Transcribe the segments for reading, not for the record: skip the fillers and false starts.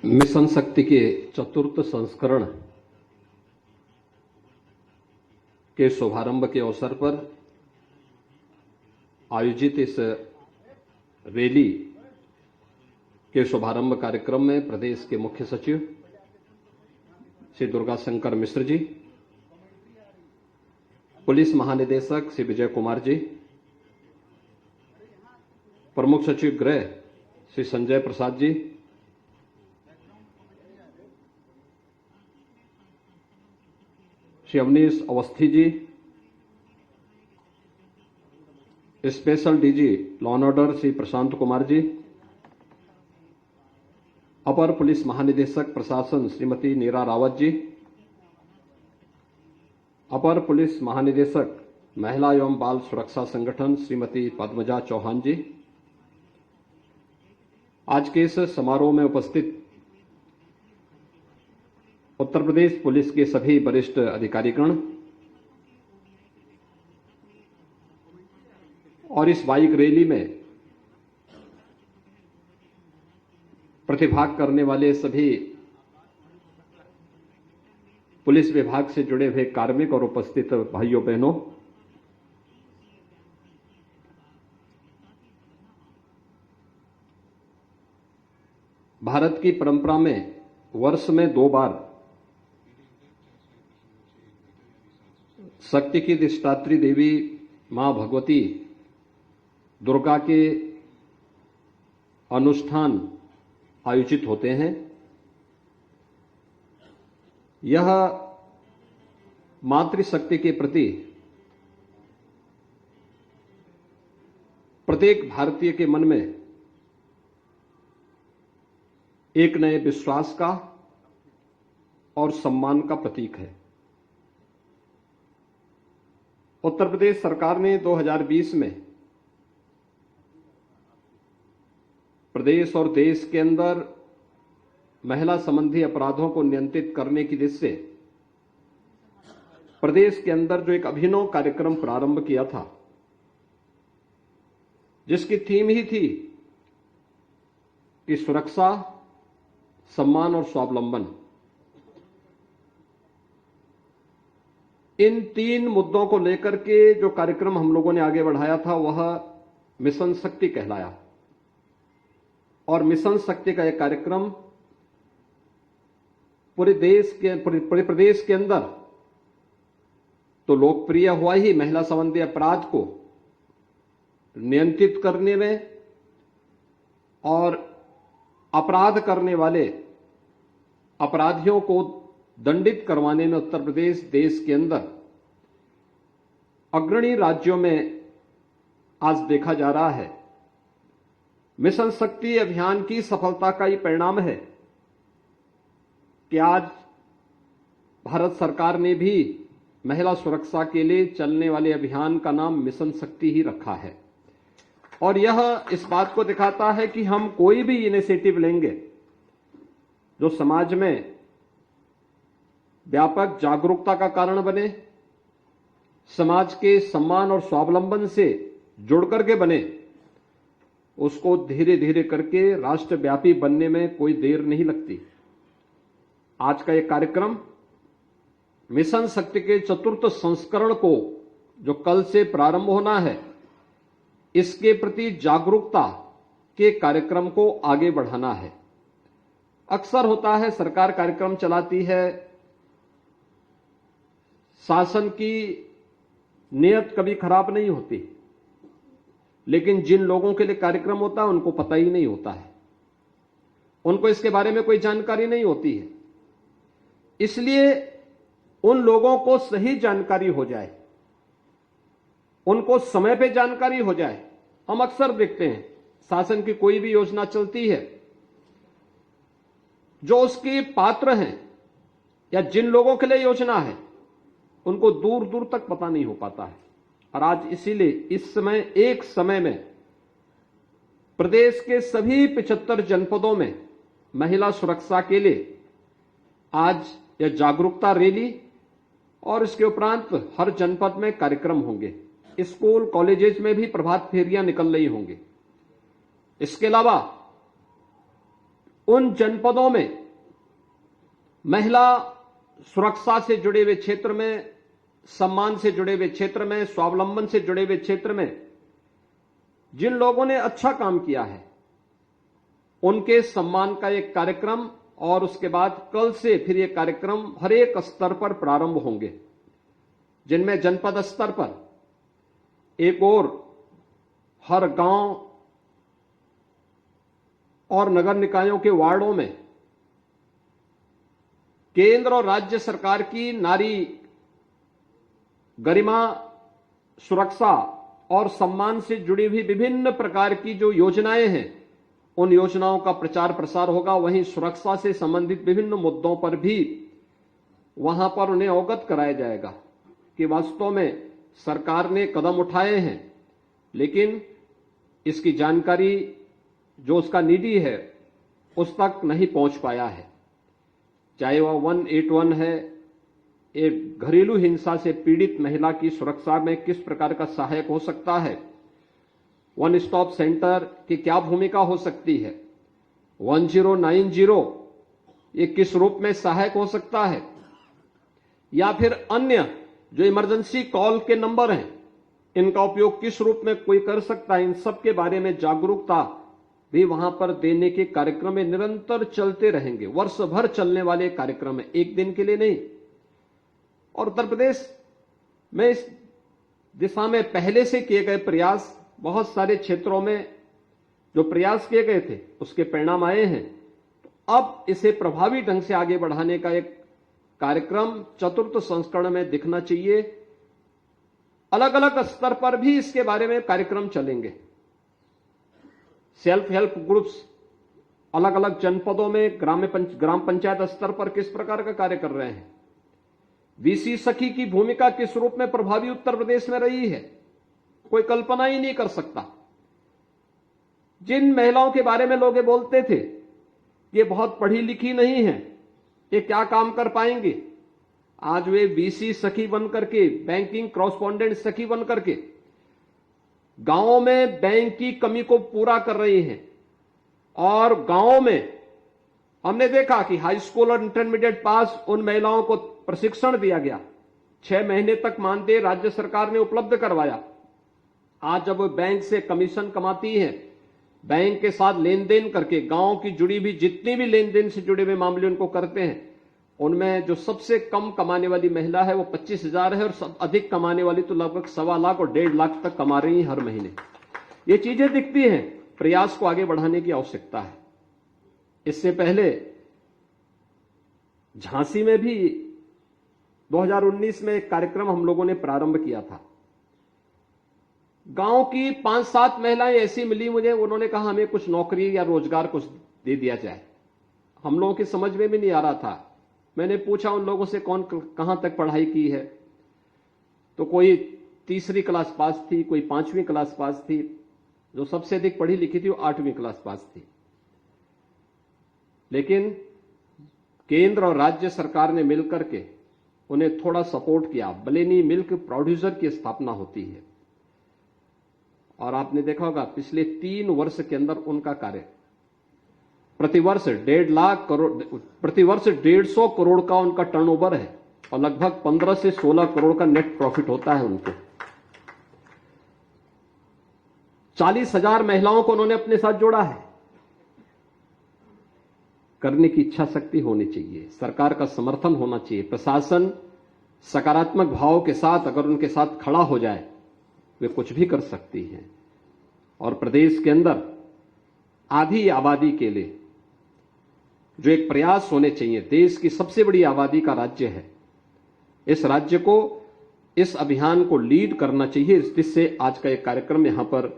Mission शक्ति के चतुर्थ संस्करण के शुभारंभ के अवसर पर आयोजित इस रैली के शुभारंभ कार्यक्रम में प्रदेश के मुख्य सचिव श्री दुर्गा शंकर मिश्र जी, पुलिस महानिदेशक श्री विजय कुमार जी, प्रमुख सचिव गृह Shri Sanjay Prasad ji, Shri Awanish Awasthi ji, special DG law and order Shri Prashant Kumar ji, अपर पुलिस महानिदेशक प्रशासन श्रीमती नीरा रावत जी, अपर पुलिस महानिदेशक महिला एवं बाल सुरक्षा संगठन श्रीमती पद्मजा चौहान जी, आज के इस समारोह में उपस्थित उत्तर प्रदेश पुलिस के सभी वरिष्ठ अधिकारीगण और इस बाइक रैली में प्रतिभाग करने वाले सभी पुलिस विभाग से जुड़े हुए कार्मिक और उपस्थित भाइयों बहनों, भारत की परंपरा में वर्ष में 2 बार शक्ति की अधिष्ठात्री देवी मां भगवती दुर्गा के अनुष्ठान आयोजित होते हैं। यह मातृशक्ति के प्रति प्रत्येक भारतीय के मन में एक नए विश्वास का और सम्मान का प्रतीक है। उत्तर प्रदेश सरकार ने 2020 में प्रदेश और देश के अंदर महिला संबंधी अपराधों को नियंत्रित करने की दृष्टि से प्रदेश के अंदर जो एक अभिनव कार्यक्रम प्रारंभ किया था, जिसकी थीम ही थी कि सुरक्षा, सम्मान और स्वावलंबन, इन 3 मुद्दों को लेकर के जो कार्यक्रम हम लोगों ने आगे बढ़ाया था वह मिशन शक्ति कहलाया। और मिशन शक्ति का यह कार्यक्रम पूरे प्रदेश के अंदर तो लोकप्रिय हुआ ही महिला संबंधी अपराध को नियंत्रित करने में और अपराध करने वाले अपराधियों को दंडित करवाने में उत्तर प्रदेश देश के अंदर अग्रणी राज्यों में आज देखा जा रहा है। मिशन शक्ति अभियान की सफलता का ये परिणाम है कि आज भारत सरकार ने भी महिला सुरक्षा के लिए चलने वाले अभियान का नाम मिशन शक्ति ही रखा है। और यह इस बात को दिखाता है कि हम कोई भी इनिशिएटिव लेंगे जो समाज में व्यापक जागरूकता का कारण बने, समाज के सम्मान और स्वावलंबन से जुड़ करके बने, उसको धीरे धीरे करके राष्ट्रव्यापी बनने में कोई देर नहीं लगती। आज का यह कार्यक्रम मिशन शक्ति के चतुर्थ संस्करण को जो कल से प्रारंभ होना है, इसके प्रति जागरूकता के कार्यक्रम को आगे बढ़ाना है। अक्सर होता है सरकार कार्यक्रम चलाती है, शासन की नीयत कभी खराब नहीं होती, लेकिन जिन लोगों के लिए कार्यक्रम होता है उनको पता ही नहीं होता है, उनको इसके बारे में कोई जानकारी नहीं होती है। इसलिए उन लोगों को सही जानकारी हो जाए, उनको समय पे जानकारी हो जाए। हम अक्सर देखते हैं शासन की कोई भी योजना चलती है, जो उसके पात्र हैं या जिन लोगों के लिए योजना है उनको दूर दूर तक पता नहीं हो पाता है। और आज इसीलिए इस समय एक समय में प्रदेश के सभी 75 जनपदों में महिला सुरक्षा के लिए आज यह जागरूकता रैली और इसके उपरांत हर जनपद में कार्यक्रम होंगे। स्कूल कॉलेजेस में भी प्रभात फेरियां निकल रही होंगी। इसके अलावा उन जनपदों में महिला सुरक्षा से जुड़े हुए क्षेत्र में, सम्मान से जुड़े हुए क्षेत्र में, स्वावलंबन से जुड़े हुए क्षेत्र में जिन लोगों ने अच्छा काम किया है उनके सम्मान का एक कार्यक्रम, और उसके बाद कल से फिर ये कार्यक्रम हर एक स्तर पर प्रारंभ होंगे, जिनमें जनपद स्तर पर एक और हर गांव और नगर निकायों के वार्डों में केंद्र और राज्य सरकार की नारी गरिमा, सुरक्षा और सम्मान से जुड़ी हुई विभिन्न प्रकार की जो योजनाएं हैं उन योजनाओं का प्रचार प्रसार होगा। वहीं सुरक्षा से संबंधित विभिन्न मुद्दों पर भी वहां पर उन्हें अवगत कराया जाएगा कि वास्तव में सरकार ने कदम उठाए हैं, लेकिन इसकी जानकारी जो उसका नीडी है उस तक नहीं पहुंच पाया है। चाहे वह 181 है, एक घरेलू हिंसा से पीड़ित महिला की सुरक्षा में किस प्रकार का सहायक हो सकता है, वन स्टॉप सेंटर की क्या भूमिका हो सकती है, 1090 ये किस रूप में सहायक हो सकता है, या फिर अन्य जो इमरजेंसी कॉल के नंबर हैं इनका उपयोग किस रूप में कोई कर सकता है, इन सब के बारे में जागरूकता भी वहां पर देने के कार्यक्रम में निरंतर चलते रहेंगे। वर्ष भर चलने वाले कार्यक्रम है, एक दिन के लिए नहीं। और उत्तर प्रदेश में इस दिशा में पहले से किए गए प्रयास, बहुत सारे क्षेत्रों में जो प्रयास किए गए थे उसके परिणाम आए हैं। अब इसे प्रभावी ढंग से आगे बढ़ाने का एक कार्यक्रम चतुर्थ संस्करण में दिखना चाहिए। अलग अलग स्तर पर भी इसके बारे में कार्यक्रम चलेंगे। सेल्फ हेल्प ग्रुप्स अलग अलग जनपदों में ग्राम पंचायत स्तर पर किस प्रकार का कार्य कर रहे हैं, वीसी सखी की भूमिका किस रूप में प्रभावी उत्तर प्रदेश में रही है, कोई कल्पना ही नहीं कर सकता। जिन महिलाओं के बारे में लोग बोलते थे ये बहुत पढ़ी लिखी नहीं है, ये क्या काम कर पाएंगे, आज वे वीसी सखी बन करके, बैंकिंग कॉरेस्पॉन्डेंट सखी बन करके गांवों में बैंक की कमी को पूरा कर रही हैं। और गांवों में हमने देखा कि हाई स्कूल और इंटरमीडिएट पास उन महिलाओं को प्रशिक्षण दिया गया, 6 महीने तक मानदेय राज्य सरकार ने उपलब्ध करवाया। आज जब वो बैंक से कमीशन कमाती हैं, बैंक के साथ लेन देन करके गांव की जुड़ी भी जितनी भी लेन देन से जुड़े हुए मामले उनको करते हैं, उनमें जो सबसे कम कमाने वाली महिला है वो 25,000 है, और सब अधिक कमाने वाली तो लगभग 1.25 लाख और 1.5 लाख तक कमा रही हैं हर महीने। ये चीजें दिखती हैं, प्रयास को आगे बढ़ाने की आवश्यकता है। इससे पहले झांसी में भी 2019 में एक कार्यक्रम हम लोगों ने प्रारंभ किया था। गांव की 5-7 महिलाएं ऐसी मिली मुझे, उन्होंने कहा हमें कुछ नौकरी या रोजगार कुछ दे दिया जाए। हम लोगों की समझ में भी नहीं आ रहा था। मैंने पूछा उन लोगों से कौन कहां तक पढ़ाई की है, तो कोई 3री क्लास पास थी, कोई 5वीं क्लास पास थी, जो सबसे अधिक पढ़ी लिखी थी वो 8वीं क्लास पास थी। लेकिन केंद्र और राज्य सरकार ने मिलकर के उन्हें थोड़ा सपोर्ट किया। बलेनी मिल्क प्रोड्यूसर की स्थापना होती है, और आपने देखा होगा पिछले 3 वर्ष के अंदर उनका कार्य प्रतिवर्ष 1.5 लाख करोड़, प्रतिवर्ष 150 करोड़ का उनका टर्नओवर है, और लगभग 15 से 16 करोड़ का नेट प्रॉफिट होता है उनको। 40,000 महिलाओं को उन्होंने अपने साथ जोड़ा है। करने की इच्छा शक्ति होनी चाहिए, सरकार का समर्थन होना चाहिए, प्रशासन सकारात्मक भाव के साथ अगर उनके साथ खड़ा हो जाए वे कुछ भी कर सकती हैं। और प्रदेश के अंदर आधी आबादी के लिए जो एक प्रयास होने चाहिए, देश की सबसे बड़ी आबादी का राज्य है, इस राज्य को इस अभियान को लीड करना चाहिए। जिससे आज का एक कार्यक्रम यहां पर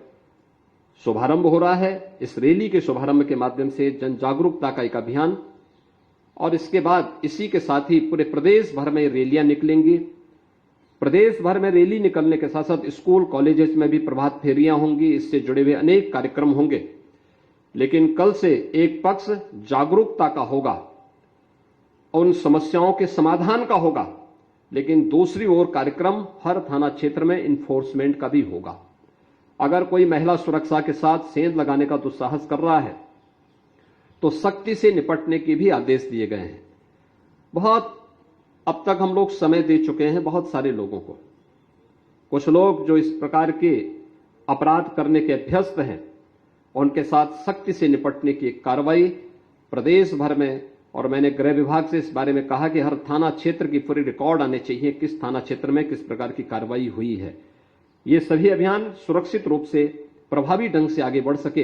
शुभारंभ हो रहा है। इस रैली के शुभारंभ के माध्यम से जन जागरूकता का एक अभियान, और इसके बाद इसी के साथ ही पूरे प्रदेश भर में रैलियां निकलेंगी। प्रदेश भर में रैली निकलने के साथ साथ स्कूल कॉलेजेस में भी प्रभात फेरियां होंगी, इससे जुड़े हुए अनेक कार्यक्रम होंगे। लेकिन कल से एक पक्ष जागरूकता का होगा, उन समस्याओं के समाधान का होगा, लेकिन दूसरी ओर कार्यक्रम हर थाना क्षेत्र में इन्फोर्समेंट का भी होगा। अगर कोई महिला सुरक्षा के साथ सेंध लगाने का दुस्साहस कर रहा है तो सख्ती से निपटने के भी आदेश दिए गए हैं। बहुत अब तक हम लोग समय दे चुके हैं बहुत सारे लोगों को। कुछ लोग जो इस प्रकार के अपराध करने के अभ्यस्त हैं, उनके साथ सख्ती से निपटने की कार्रवाई प्रदेश भर में, और मैंने गृह विभाग से इस बारे में कहा कि हर थाना क्षेत्र की पूरी रिकॉर्ड आने चाहिए, किस थाना क्षेत्र में किस प्रकार की कार्रवाई हुई है। ये सभी अभियान सुरक्षित रूप से प्रभावी ढंग से आगे बढ़ सके,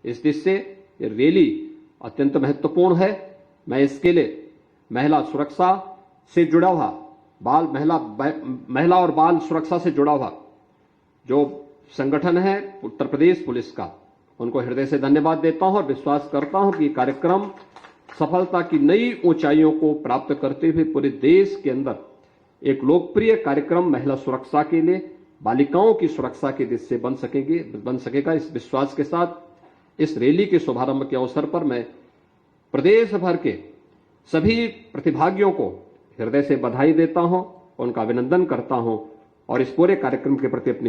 इस दृष्टि से ये रैली अत्यंत महत्वपूर्ण है। मैं इसके लिए महिला सुरक्षा से जुड़ा हुआ महिला और बाल सुरक्षा से जुड़ा हुआ जो संगठन है उत्तर प्रदेश पुलिस का, उनको हृदय से धन्यवाद देता हूं और विश्वास करता हूं कि कार्यक्रम सफलता की नई ऊंचाइयों को प्राप्त करते हुए पूरे देश के अंदर एक लोकप्रिय कार्यक्रम महिला सुरक्षा के लिए, बालिकाओं की सुरक्षा के दिशा से बन सकेगा। इस विश्वास के साथ इस रैली के शुभारंभ के अवसर पर मैं प्रदेश भर के सभी प्रतिभागियों को हृदय से बधाई देता हूं, उनका अभिनंदन करता हूं और इस पूरे कार्यक्रम के प्रति अपनी